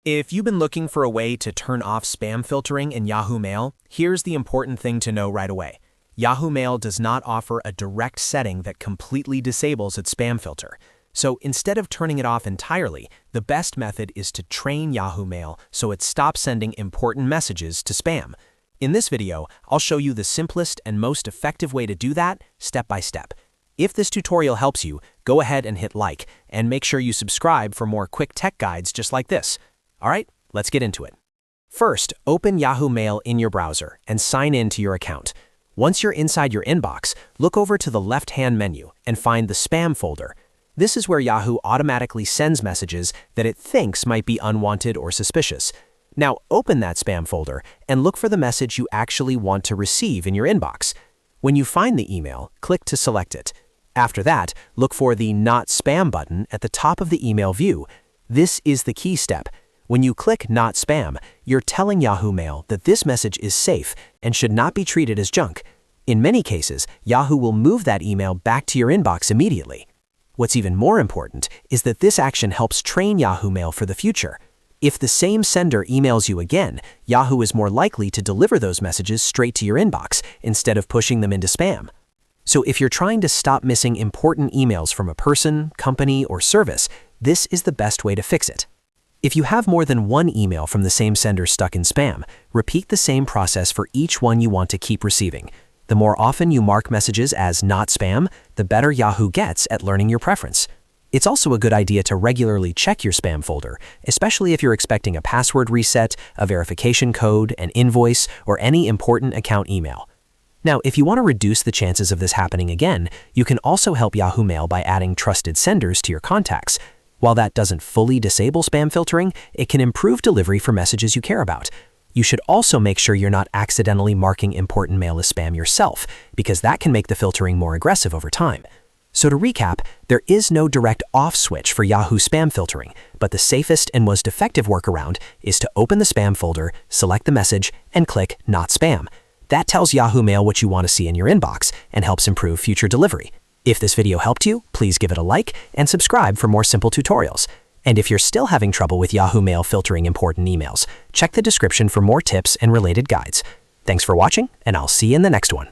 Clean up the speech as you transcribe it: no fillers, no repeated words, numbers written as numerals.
If you've been looking for a way to turn off spam filtering in Yahoo Mail, here's the important thing to know right away. Yahoo Mail does not offer a direct setting that completely disables its spam filter. So instead of turning it off entirely, the best method is to train Yahoo Mail so it stops sending important messages to spam. In this video, I'll show you the simplest and most effective way to do that, step by step. If this tutorial helps you, go ahead and hit like, and make sure you subscribe for more quick tech guides just like this. All right, let's get into it. First, open Yahoo Mail in your browser and sign in to your account. Once you're inside your inbox, look over to the left-hand menu and find the Spam folder. This is where Yahoo automatically sends messages that it thinks might be unwanted or suspicious. Now, open that Spam folder and look for the message you actually want to receive in your inbox. When you find the email, click to select it. After that, look for the Not Spam button at the top of the email view. This is the key step. When you click Not Spam, you're telling Yahoo Mail that this message is safe and should not be treated as junk. In many cases, Yahoo will move that email back to your inbox immediately. What's even more important is that this action helps train Yahoo Mail for the future. If the same sender emails you again, Yahoo is more likely to deliver those messages straight to your inbox instead of pushing them into spam. So if you're trying to stop missing important emails from a person, company, or service, this is the best way to fix it. If you have more than one email from the same sender stuck in spam, repeat the same process for each one you want to keep receiving. The more often you mark messages as not spam, the better Yahoo gets at learning your preference. It's also a good idea to regularly check your spam folder, especially if you're expecting a password reset, a verification code, an invoice, or any important account email. Now, if you want to reduce the chances of this happening again, you can also help Yahoo Mail by adding trusted senders to your contacts. While that doesn't fully disable spam filtering, it can improve delivery for messages you care about. You should also make sure you're not accidentally marking important mail as spam yourself, because that can make the filtering more aggressive over time. So to recap, there is no direct off switch for Yahoo spam filtering, but the safest and most effective workaround is to open the spam folder, select the message, and click Not Spam. That tells Yahoo Mail what you want to see in your inbox and helps improve future delivery. If this video helped you, please give it a like and subscribe for more simple tutorials. And if you're still having trouble with Yahoo Mail filtering important emails, check the description for more tips and related guides. Thanks for watching, and I'll see you in the next one.